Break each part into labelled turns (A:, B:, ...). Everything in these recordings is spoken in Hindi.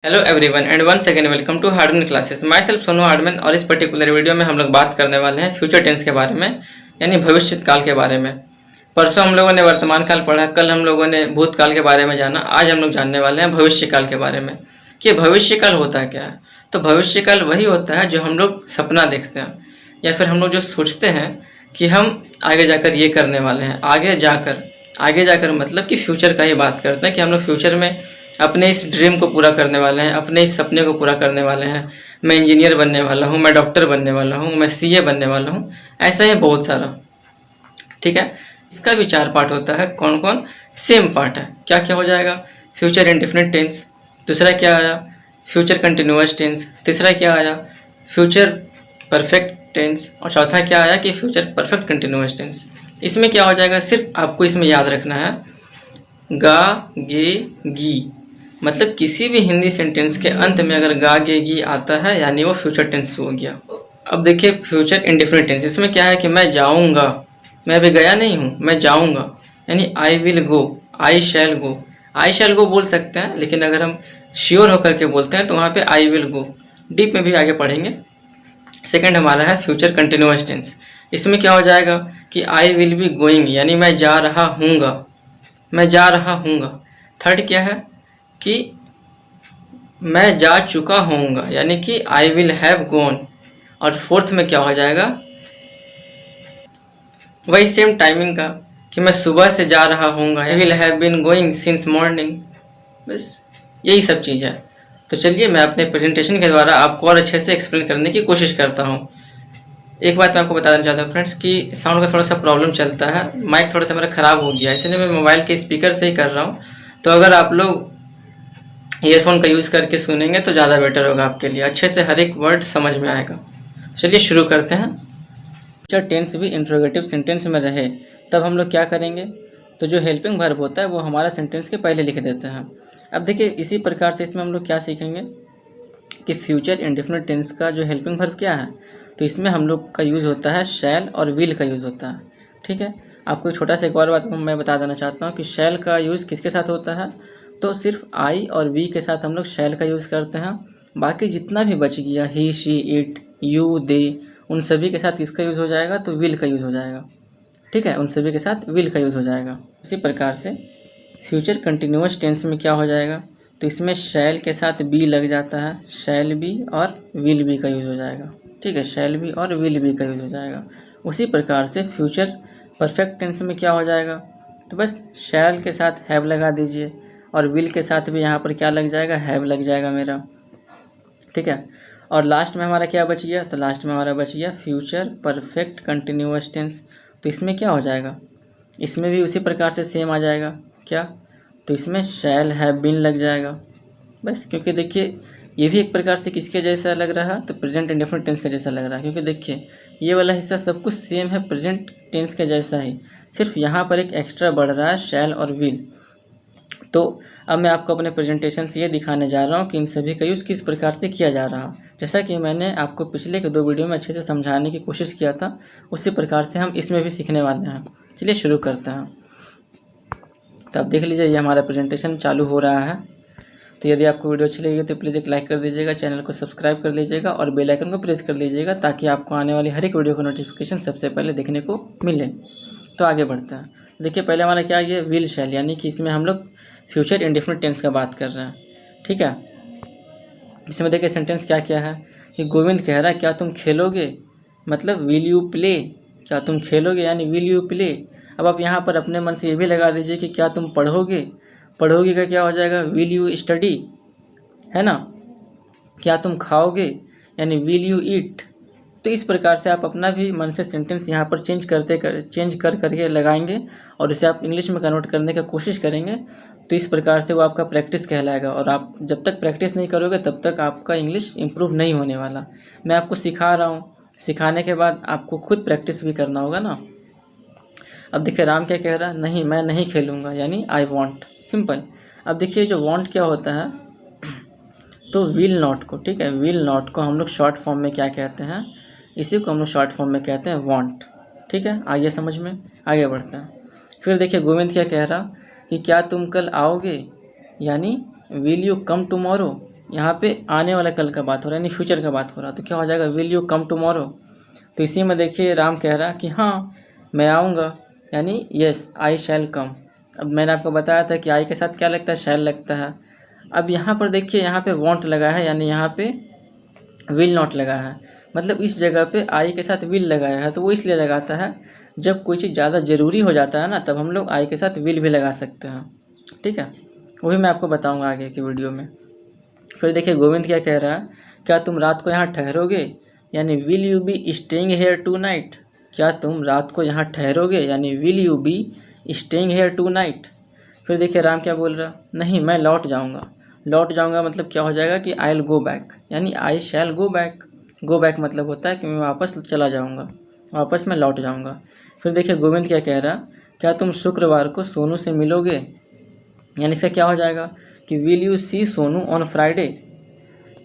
A: Hello everyone and once again welcome to Hardman classes. Myself Sonu Hardman और इस पर्टिकुलर वीडियो में हम लोग बात करने वाले हैं फ्यूचर टेंस के बारे में, यानी भविष्य काल के बारे में। परसों हम लोगों ने वर्तमान काल पढ़ा, कल हम लोगों ने भूतकाल के बारे में जाना। आज हम लोग जानने वाले हैं भविष्य काल के बारे में कि भविष्य काल होता क्या है। तो भविष्य काल वही होता है जो हम लोग सपना देखते हैं या फिर हम लोग जो सोचते हैं कि हम आगे जाकर ये करने वाले हैं। आगे जाकर मतलब कि फ्यूचर का ही बात करते हैं कि हम लोग फ्यूचर में अपने इस ड्रीम को पूरा करने वाले हैं, अपने इस सपने को पूरा करने वाले हैं। मैं इंजीनियर बनने वाला हूँ, मैं डॉक्टर बनने वाला हूँ, मैं सीए बनने वाला हूँ। ऐसा ही बहुत सारा, ठीक है। इसका भी 4 पार्ट होता है। कौन कौन? सेम पार्ट है। क्या क्या हो जाएगा? Future indefinite tense. दूसरा क्या आया? Future continuous tense. तीसरा क्या आया? Future perfect tense. और चौथा क्या आया कि फ्यूचर परफेक्ट कंटिन्यूअस टेंस। इसमें क्या हो जाएगा? सिर्फ आपको इसमें याद रखना है गा गे गी, मतलब किसी भी हिंदी सेंटेंस के अंत में अगर गा गे गी आता है यानी वो फ्यूचर टेंस हो गया। अब देखिए फ्यूचर इंडेफिनिट टेंस, इसमें क्या है कि मैं जाऊंगा, मैं अभी गया नहीं हूँ, मैं जाऊंगा, यानी आई विल गो, आई शैल गो। आई शैल गो बोल सकते हैं, लेकिन अगर हम श्योर होकर के बोलते हैं तो वहाँ पे आई विल गो। डीप में भी आगे पढ़ेंगे। सेकंड हमारा है फ्यूचर कंटिन्यूअस टेंस। इसमें क्या हो जाएगा कि आई विल बी गोइंग, यानी मैं जा रहा हूँगा, मैं जा रहा हूँगा। थर्ड क्या है कि मैं जा चुका होऊंगा, यानी कि आई विल हैव गॉन। और फोर्थ में क्या हो जाएगा? वही सेम टाइमिंग का कि मैं सुबह से जा रहा हूँगा, I will have been going since morning. बस यही सब चीज़ है। तो चलिए मैं अपने प्रेजेंटेशन के द्वारा आपको और अच्छे से एक्सप्लेन करने की कोशिश करता हूँ। एक बात मैं आपको बता देना चाहता हूँ फ्रेंड्स कि साउंड का थोड़ा सा प्रॉब्लम चलता है, माइक थोड़ा सा मेरा ख़राब हो गया है, इसलिए मैं मोबाइल के स्पीकर से ही कर रहा हूँ। तो अगर आप लोग ईयरफोन का यूज़ करके सुनेंगे तो ज़्यादा बेटर होगा आपके लिए, अच्छे से हर एक वर्ड समझ में आएगा। चलिए शुरू करते हैं। फ्यूचर टेंस भी इंट्रोगेटिव सेंटेंस में रहे तब हम लोग क्या करेंगे? तो जो हेल्पिंग वर्ब होता है वो हमारा सेंटेंस के पहले लिख देते हैं। अब देखिए इसी प्रकार से इसमें हम लोग क्या सीखेंगे कि फ्यूचर इंडेफिनिट टेंस का जो हेल्पिंग वर्ब क्या है, तो इसमें हम लोग का यूज़ होता है शैल और विल का यूज़ होता है। ठीक है, आपको छोटा सा एक और बात मैं बता देना चाहता हूँ कि शैल का यूज़ किसके साथ होता है, तो सिर्फ आई और वी के साथ हम लोग शैल का यूज़ करते हैं। बाकी जितना भी बच गया ही, शी, इट, यू, दे, उन सभी के साथ किसका यूज़ हो जाएगा? तो विल का यूज़ हो जाएगा। ठीक है, उन सभी के साथ विल का यूज़ हो जाएगा। उसी प्रकार से फ्यूचर कंटिन्यूअस टेंस में क्या हो जाएगा? तो इसमें शैल के साथ बी लग जाता है, शैल बी और विल बी का यूज़ हो जाएगा। ठीक है, शैल बी और विल बी का यूज़ हो जाएगा। उसी प्रकार से फ्यूचर परफेक्ट टेंस में क्या हो जाएगा? तो बस शैल के साथ हैव लगा दीजिए और विल के साथ भी यहाँ पर क्या लग जाएगा? हैव लग जाएगा मेरा। ठीक है, और लास्ट में हमारा क्या बच गया? तो लास्ट में हमारा बच गया फ्यूचर परफेक्ट कंटिन्यूअस टेंस। तो इसमें क्या हो जाएगा? इसमें भी उसी प्रकार से सेम आ जाएगा। क्या? तो इसमें शैल हैव बीन लग जाएगा बस, क्योंकि देखिए ये भी एक प्रकार से किसके जैसा लग रहा है? तो प्रेजेंट इंडेफिनिट टेंस का जैसा लग रहा है, क्योंकि देखिए ये वाला हिस्सा सब कुछ सेम है प्रेजेंट टेंस के जैसा ही, सिर्फ यहाँ पर एक एक्स्ट्रा बढ़ रहा है शैल और विल। तो अब मैं आपको अपने प्रेजेंटेशन से ये दिखाने जा रहा हूँ कि इन सभी का यूज़ किस प्रकार से किया जा रहा है। जैसा कि मैंने आपको पिछले के 2 वीडियो में अच्छे से समझाने की कोशिश किया था, उसी प्रकार से हम इसमें भी सीखने वाले हैं। चलिए शुरू करते हैं। तो आप देख लीजिए ये हमारा प्रेजेंटेशन चालू हो रहा है। तो यदि आपको वीडियो अच्छी लगी तो प्लीज़ एक लाइक कर दीजिएगा, चैनल को सब्सक्राइब कर लीजिएगा और बेल आइकन को प्रेस कर लीजिएगा ताकि आपको आने वाली हर एक वीडियो का नोटिफिकेशन सबसे पहले देखने को मिले। तो आगे बढ़ते हैं। देखिए पहले हमारा क्या, ये विल शैल, यानी कि इसमें हम लोग फ्यूचर इंडेफिनिट टेंस का बात कर रहे हैं। ठीक है, इसमें देखिए सेंटेंस क्या क्या है कि गोविंद कह रहा है क्या तुम खेलोगे, मतलब विल यू प्ले, क्या तुम खेलोगे यानी विल यू प्ले। अब आप यहाँ पर अपने मन से ये भी लगा दीजिए कि क्या तुम पढ़ोगे, पढ़ोगे का क्या हो जाएगा? विल यू स्टडी, है ना। क्या तुम खाओगे यानी विल यू ईट। तो इस प्रकार से आप अपना भी मन से सेंटेंस यहाँ पर चेंज कर करके लगाएंगे और इसे आप इंग्लिश में कन्वर्ट करने की कोशिश करेंगे। तो इस प्रकार से वो आपका प्रैक्टिस कहलाएगा, और आप जब तक प्रैक्टिस नहीं करोगे तब तक आपका इंग्लिश इम्प्रूव नहीं होने वाला। मैं आपको सिखा रहा हूँ, सिखाने के बाद आपको खुद प्रैक्टिस भी करना होगा ना। अब देखिए राम क्या कह रहा है? नहीं मैं नहीं खेलूँगा, यानी आई वॉन्ट, सिंपल। अब देखिए जो वॉन्ट क्या होता है, तो विल नॉट को, ठीक है, विल नॉट को हम लोग शॉर्ट फॉर्म में क्या कहते हैं? इसी को हम लोग शॉर्ट फॉर्म में कहते हैं वांट। ठीक है, आइए समझ में, आगे बढ़ते हैं। फिर देखिए गोविंद क्या कह रहा कि क्या तुम कल आओगे, यानी विल यू कम टुमारो। यहाँ पे आने वाला कल का बात हो रहा है, यानी फ्यूचर का बात हो रहा है, तो क्या हो जाएगा विल यू कम टुमारो। तो इसी में देखिए राम कह रहा कि हाँ मैं आऊँगा, यानी यस आई शैल कम। अब मैंने आपको बताया था कि आई के साथ क्या लगता है, शैल लगता है। अब यहाँ पर देखिए यहाँ पे वॉन्ट लगा है, यानी यहाँ पे विल नॉट लगा है, मतलब इस जगह पे आई के साथ विल लगाया है। तो वो इसलिए लगाता है जब कोई चीज़ ज़्यादा ज़रूरी हो जाता है ना, तब हम लोग आई के साथ विल भी लगा सकते हैं, ठीक है। वो भी मैं आपको बताऊंगा आगे की वीडियो में। फिर देखिए गोविंद क्या कह रहा है, क्या तुम रात को यहाँ ठहरोगे, यानी will you be staying here tonight. क्या तुम रात को यहाँ ठहरोगे, यानी will you be staying here tonight. फिर देखिए राम क्या बोल रहा, नहीं मैं लौट जाऊँगा। लौट जाऊँगा मतलब क्या हो जाएगा कि आई विल गो बैक, यानी आई शैल गो बैक। गो बैक मतलब होता है कि मैं वापस चला जाऊँगा, वापस मैं लौट जाऊँगा। फिर देखिए गोविंद क्या कह रहा, क्या तुम शुक्रवार को सोनू से मिलोगे, यानी इसका क्या हो जाएगा कि will you see Sonu on Friday,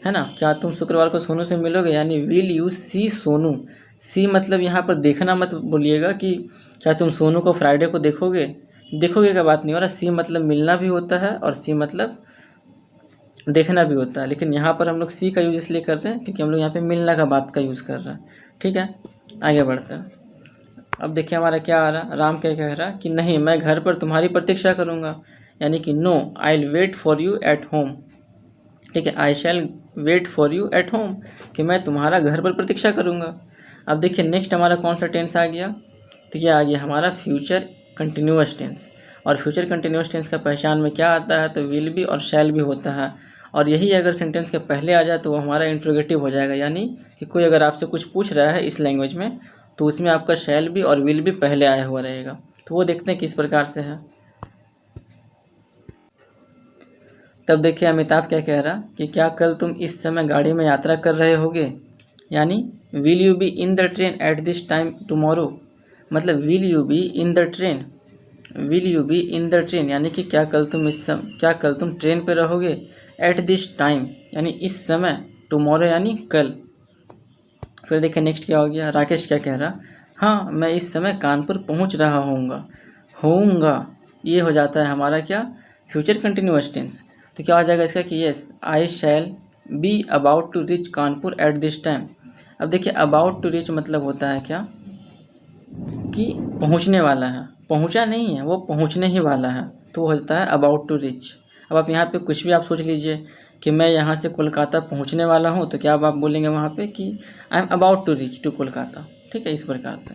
A: है ना। क्या तुम शुक्रवार को सोनू से मिलोगे, यानी विल यू सी सोनू। सी मतलब यहाँ पर देखना मत बोलिएगा कि क्या तुम सोनू को फ्राइडे को देखोगे, देखोगे का बात नहीं हो रहा। सी मतलब मिलना भी होता है और सी मतलब देखना भी होता है, लेकिन यहाँ पर हम लोग सी का यूज़ इसलिए करते हैं क्योंकि हम लोग यहाँ पे मिलना का बात का यूज़ कर रहे हैं, ठीक है। आगे बढ़ते हैं। अब देखिए हमारा क्या आ रहा, राम क्या कह रहा कि नहीं मैं घर पर तुम्हारी प्रतीक्षा करूँगा, यानी कि no I will wait for you at home, ठीक है। I shall wait for you at home, कि मैं तुम्हारा घर पर प्रतीक्षा करूँगा। अब देखिए नेक्स्ट हमारा कौन सा टेंस आ गया, तो ये आ गया हमारा फ्यूचर कंटिन्यूअस टेंस। और फ्यूचर कंटिन्यूअस टेंस का पहचान में क्या आता है, तो विल भी और शैल भी होता है। और यही अगर सेंटेंस के पहले आ जाए तो वो हमारा इंट्रोगेटिव हो जाएगा, यानी कि कोई अगर आपसे कुछ पूछ रहा है इस लैंग्वेज में तो उसमें आपका शैल भी और विल भी पहले आया हुआ रहेगा। तो वो देखते हैं किस प्रकार से है। तब देखिए अमिताभ क्या कह रहा कि क्या कल तुम इस समय गाड़ी में यात्रा कर रहे होगे, यानी will you be in the train at this time tomorrow, मतलब will you be in the train, will you be in the train, यानी कि क्या कल तुम ट्रेन पे रहोगे, एट दिस टाइम यानी इस समय, टुमारो यानी कल। फिर देखिए नेक्स्ट क्या हो गया, राकेश क्या कह रहा, हाँ मैं इस समय कानपुर पहुंच रहा होऊंगा, ये हो जाता है हमारा क्या, फ्यूचर कंटिन्यूअस टेंस। तो क्या हो जाएगा इसका कि yes I shall be about to reach Kanpur at this time. अब देखिए अबाउट टू रीच मतलब होता है क्या कि पहुंचने वाला है, पहुंचा नहीं है, वो पहुंचने ही वाला है, तो वो होता है अबाउट टू रीच। अब आप यहाँ पे कुछ भी आप सोच लीजिए कि मैं यहाँ से कोलकाता पहुँचने वाला हूँ, तो क्या आप बोलेंगे वहाँ पे कि I am about to reach to Kolkata, ठीक है, इस प्रकार से।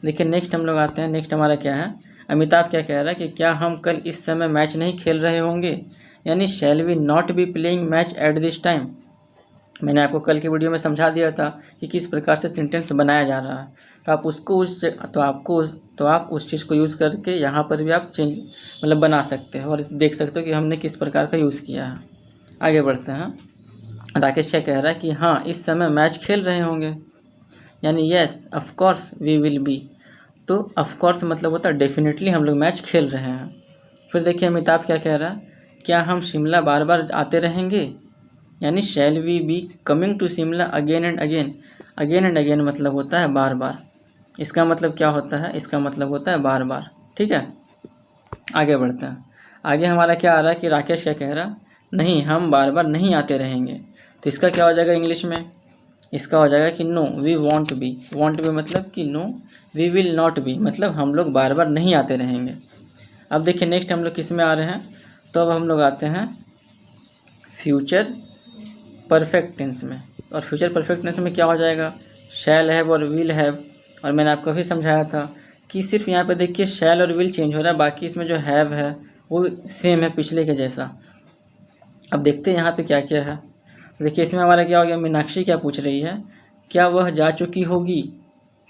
A: देखिए नेक्स्ट हम लोग आते हैं, नेक्स्ट हमारा क्या है, अमिताभ क्या कह रहा है कि क्या हम कल इस समय मैच नहीं खेल रहे होंगे, यानी shall we not be playing match at this time. मैंने आपको कल की वीडियो में समझा दिया था कि किस प्रकार से सेंटेंस बनाया जा रहा है, तो आप उसको आप उस चीज़ को यूज़ करके यहाँ पर भी आप चेंज मतलब बना सकते हो और देख सकते हो कि हमने किस प्रकार का यूज़ किया है। आगे बढ़ते हैं। राकेश क्या कह रहा है कि हाँ इस समय मैच खेल रहे होंगे, यानी yes of course we will be. तो ऑफ कोर्स मतलब होता है डेफिनेटली हम लोग मैच खेल रहे हैं। फिर देखिए अमिताभ क्या कह रहा है, क्या हम शिमला बार बार आते रहेंगे, यानी shall we be coming to Shimla again and again. Again and again मतलब होता है बार बार, इसका मतलब क्या होता है, इसका मतलब होता है बार बार, ठीक है। आगे बढ़ते हैं। आगे हमारा क्या आ रहा है कि राकेश क्या कह रहा, नहीं हम बार बार नहीं आते रहेंगे। तो इसका क्या हो जाएगा इंग्लिश में, इसका हो जाएगा कि no we won't be. Won't be मतलब कि no we will not be, मतलब हम लोग बार बार नहीं आते रहेंगे। अब देखिए नेक्स्ट हम लोग किस में आ रहे हैं, तो अब हम लोग आते हैं फ्यूचर परफेक्ट टेंस में। और फ्यूचर परफेक्ट टेंस में क्या हो जाएगा, शैल हैव और विल हैव। और मैंने आपको भी समझाया था कि सिर्फ यहाँ पे देखिए शैल और विल चेंज हो रहा है, बाकी इसमें जो हैव है वो सेम है पिछले के जैसा। अब देखते हैं यहाँ पे क्या क्या है। देखिए इसमें हमारा क्या हो गया, मीनाक्षी क्या पूछ रही है, क्या वह जा चुकी होगी,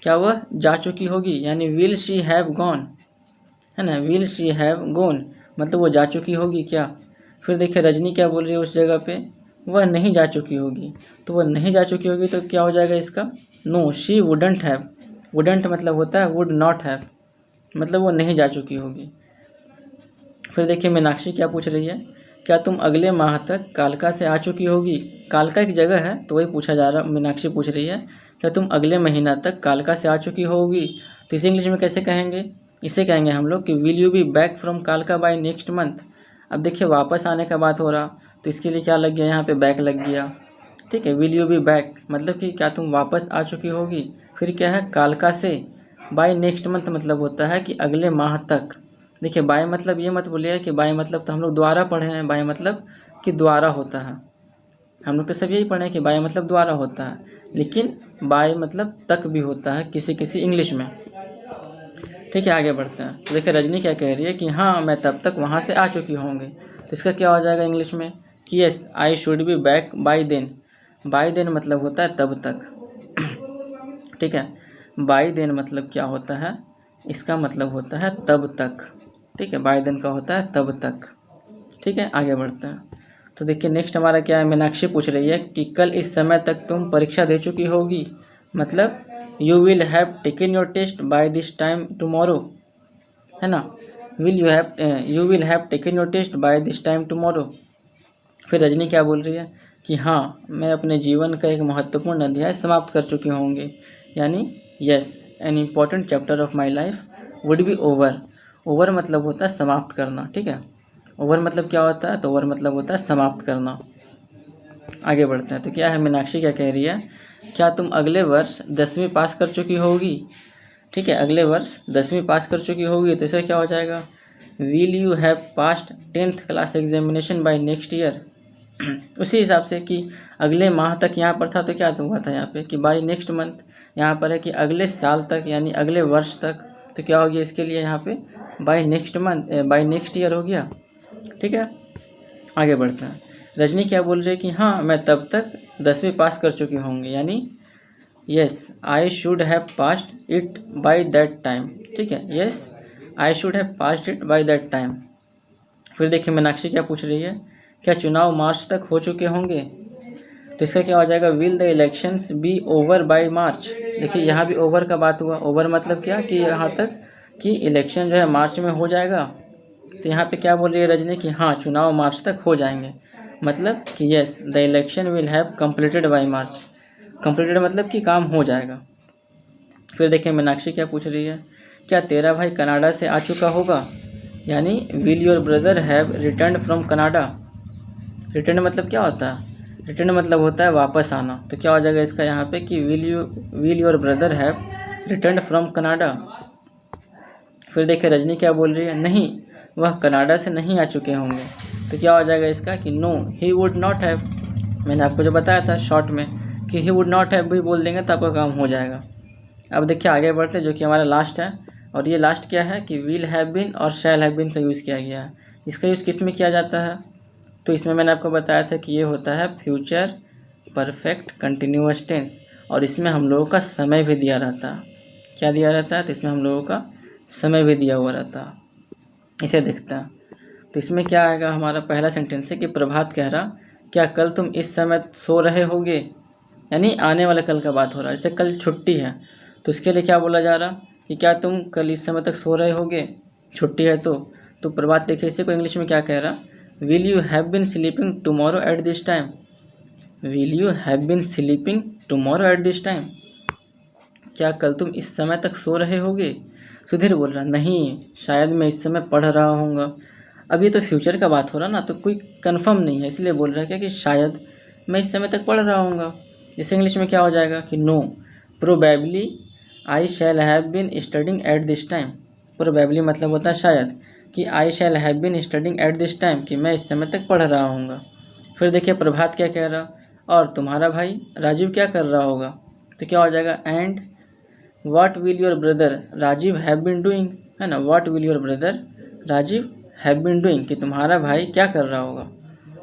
A: क्या वह जा चुकी होगी, यानी विल शी हैव गॉन, है ना, विल शी हैव गॉन मतलब वो जा चुकी होगी क्या। फिर देखिए रजनी क्या बोल रही है उस जगह पे, वह नहीं जा चुकी होगी। तो वह नहीं जा चुकी होगी तो क्या हो जाएगा इसका, no she wouldn't have. Wouldn't मतलब होता है वुड नॉट हैव, मतलब वो नहीं जा चुकी होगी। फिर देखिए मीनाक्षी क्या पूछ रही है, क्या तुम अगले माह तक कालका से आ चुकी होगी। कालका एक जगह है तो वही पूछा जा रहा, मीनाक्षी पूछ रही है क्या तुम अगले महीना तक कालका से आ चुकी होगी। तो इसे इंग्लिश में कैसे कहेंगे, इसे कहेंगे हम लोग कि will you be back from कालका बाय नेक्स्ट मंथ। अब देखिए वापस आने का बात हो रहा, तो इसके लिए क्या लग गया, यहाँ पे बैक लग गया। ठीक है, विल यू बी बैक मतलब कि क्या तुम वापस आ चुकी होगी। फिर क्या है, कालका से। बाय नेक्स्ट मंथ मतलब होता है कि अगले माह तक। देखिए बाय मतलब ये मत बोलिए कि बाय मतलब तो हम लोग द्वारा पढ़े हैं, बाय मतलब कि द्वारा होता है, हम लोग तो सब यही पढ़े हैं कि बाय मतलब द्वारा होता है, लेकिन बाय मतलब तक भी होता है किसी किसी इंग्लिश में। ठीक है, आगे बढ़ते हैं। तो देखिए रजनी क्या कह रही है कि हाँ मैं तब तक वहाँ से आ चुकी होंगी। तो इसका क्या हो जाएगा इंग्लिश में कि yes I should be back by then. By then मतलब होता है तब तक। ठीक है, बाय देन मतलब क्या होता है, इसका मतलब होता है तब तक। ठीक है, बाय देन का होता है तब तक। ठीक है, आगे बढ़ते हैं। तो देखिए नेक्स्ट हमारा क्या है, मीनाक्षी पूछ रही है कि कल इस समय तक तुम परीक्षा दे चुकी होगी, मतलब you will have taken your test by this time tomorrow, है ना। You will have taken your test by this time tomorrow. फिर रजनी क्या बोल रही है कि हाँ मैं अपने जीवन का एक महत्वपूर्ण अध्याय समाप्त कर चुकी होंगी, यानी yes an important chapter of my life would be over. Over मतलब होता है समाप्त करना। ठीक है, ओवर मतलब क्या होता है, तो ओवर मतलब होता है समाप्त करना। आगे बढ़ते हैं। तो क्या है, मीनाक्षी क्या कह रही है, क्या तुम अगले वर्ष 10वीं पास कर चुकी होगी। ठीक है, अगले वर्ष 10वीं पास कर चुकी होगी, तो इसका क्या हो जाएगा, will you have passed 10th class examination by next year. उसी हिसाब से कि अगले माह तक यहाँ पर था, तो क्या तो हुआ था यहाँ पे कि बाय नेक्स्ट मंथ, यहाँ पर है कि अगले साल तक यानी अगले वर्ष तक, तो क्या हो गया इसके लिए यहाँ पे by next month by next year हो गया। ठीक है, आगे बढ़ते हैं। रजनी क्या बोल रही है कि हाँ मैं तब तक 10वीं पास कर चुकी होंगी, यानी yes I should have passed it by that time. ठीक है, yes I should have passed it by that time. फिर देखिए मीनाक्षी क्या पूछ रही है, क्या चुनाव मार्च तक हो चुके होंगे। तो इसका क्या हो जाएगा, will the elections be over by March. देखिए यहाँ भी ओवर का बात हुआ, ओवर मतलब क्या कि यहाँ तक कि इलेक्शन जो है मार्च में हो जाएगा। तो यहाँ पे क्या बोल रही है रजनी कि हाँ चुनाव मार्च तक हो जाएंगे, मतलब कि yes the election will have completed by March. Completed मतलब कि काम हो जाएगा। फिर देखिए मीनाक्षी क्या पूछ रही है, क्या तेरा भाई कनाडा से आ चुका होगा, यानी will your brother have return from Canada. Return मतलब क्या होता है, रिटर्न मतलब होता है वापस आना। तो क्या हो जाएगा इसका यहाँ पे कि will your brother have return from Canada. फिर देखिए रजनी क्या बोल रही है, नहीं वह कनाडा से नहीं आ चुके होंगे। तो क्या हो जाएगा इसका कि no he would not have. मैंने आपको जो बताया था शॉर्ट में कि ही वुड नॉट हैव भी बोल देंगे तो आपका काम हो जाएगा। अब देखिए आगे बढ़ते जो कि हमारा लास्ट है, और ये लास्ट क्या है कि विल हैव बीन और शैल हैव बीन का यूज़ किया गया है। इसका यूज़ किस में किया जाता है, तो इसमें मैंने आपको बताया था कि ये होता है फ्यूचर परफेक्ट कंटिन्यूअस टेंस, और इसमें हम लोगों का समय भी दिया रहता है। क्या दिया रहता है, तो इसमें हम लोगों का समय भी दिया हुआ रहता है। इसे देखते हैं। तो इसमें क्या आएगा, हमारा पहला सेंटेंस है कि प्रभात कह रहा, क्या कल तुम इस समय सो रहे होगे, यानी आने वाले कल का बात हो रहा है। जैसे कल छुट्टी है तो इसके लिए क्या बोला जा रहा कि क्या तुम कल इस समय तक सो रहे होगे, छुट्टी है तो प्रभात देखिए इसी को इंग्लिश में क्या कह रहा, will you have been sleeping tomorrow at this time. Will you have been sleeping tomorrow at this time, क्या कल तुम इस समय तक सो रहे होगे। सुधीर बोल रहा नहीं शायद मैं इस समय पढ़ रहा हूँगा। अब ये तो फ्यूचर का बात हो रहा ना, तो कोई कंफर्म नहीं है, इसलिए बोल रहा है क्या कि शायद मैं इस समय तक पढ़ रहा हूँगा। जैसे इंग्लिश में क्या हो जाएगा कि no probably I shall have been studying at this time. Probably मतलब होता है शायद, कि I shall have been studying at this time, कि मैं इस समय तक पढ़ रहा हूँगा। फिर देखिए प्रभात क्या कह रहा, और तुम्हारा भाई राजीव क्या कर रहा होगा। तो क्या हो जाएगा, and what will your brother Rajiv have been doing, है ना। What will your brother Rajiv have been doing, कि तुम्हारा भाई क्या कर रहा होगा।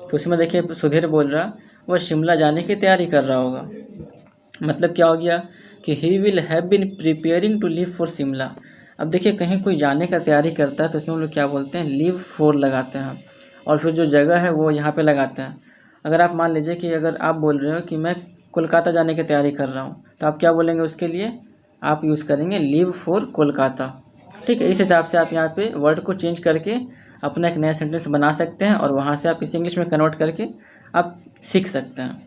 A: तो उसमें देखिए सुधीर बोल रहा वह शिमला जाने की तैयारी कर रहा होगा। मतलब क्या हो गया कि he will have been preparing to leave for Shimla. अब देखिए कहीं कोई जाने का तैयारी करता है तो उसमें हम लोग क्या बोलते हैं, लीव फॉर लगाते हैं, और फिर जो जगह है वो यहाँ पे लगाते हैं। अगर आप मान लीजिए कि अगर आप बोल रहे हो कि मैं कोलकाता जाने की तैयारी कर रहा हूँ, तो आप क्या बोलेंगे उसके लिए, आप यूज़ करेंगे लीव फॉर कोलकाता। ठीक है, इस हिसाब से आप यहाँ पे वर्ड को चेंज करके अपना एक नया सेंटेंस बना सकते हैं, और वहाँ से आप इसे इंग्लिश में कन्वर्ट करके आप सीख सकते हैं।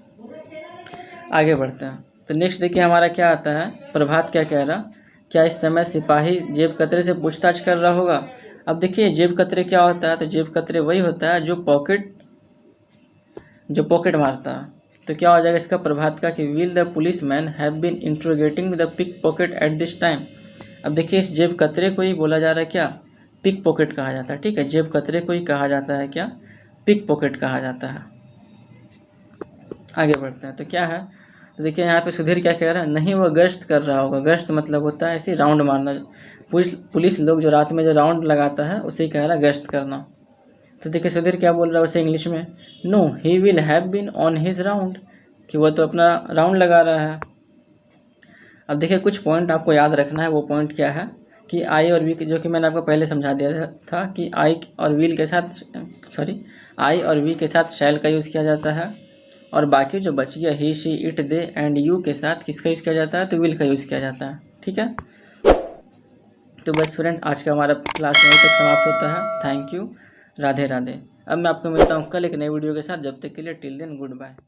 A: आगे बढ़ते हैं। तो नेक्स्ट देखिए हमारा क्या आता है, प्रभात क्या कह रहा, क्या इस समय सिपाही जेब कतरे से पूछताछ कर रहा होगा। अब देखिए जेब कतरे क्या होता है, तो जेब कतरे वही होता है जो पॉकेट जो पॉकेट मारता है। तो क्या हो जाएगा इसका प्रभात का कि will the policeman have been interrogating the pickpocket at this time. अब देखिए इस जेब कतरे को ही बोला जा रहा है क्या, पिक पॉकेट कहा जाता है। ठीक है, जेब कतरे को ही कहा जाता है क्या, पिक पॉकेट कहा जाता है। आगे बढ़ते हैं तो क्या है, तो देखिए यहाँ पे सुधीर क्या कह रहा है, नहीं वो गश्त कर रहा होगा। गश्त मतलब होता है ऐसे राउंड मारना, पुलिस लोग जो रात में जो राउंड लगाता है उसे कह रहा है गश्त करना। तो देखिए सुधीर क्या बोल रहा है उसे इंग्लिश में, no he will have been on his round, कि वो तो अपना राउंड लगा रहा है। अब देखिए कुछ पॉइंट आपको याद रखना है। वो पॉइंट क्या है कि आई और वी, जो कि मैंने आपको पहले समझा दिया था कि आई और वी के साथ शैल का यूज़ किया जाता है, और बाकी जो बच गया ही she it they and you के साथ किसका यूज़ किया जाता है, तो विल का यूज़ किया जाता है। ठीक है, तो बस फ्रेंड आज का हमारा क्लास यहीं तक समाप्त होता है। Thank you, Radhe Radhe. अब मैं आपको मिलता हूँ कल एक नई वीडियो के साथ, जब तक के लिए टिल देन गुड बाय।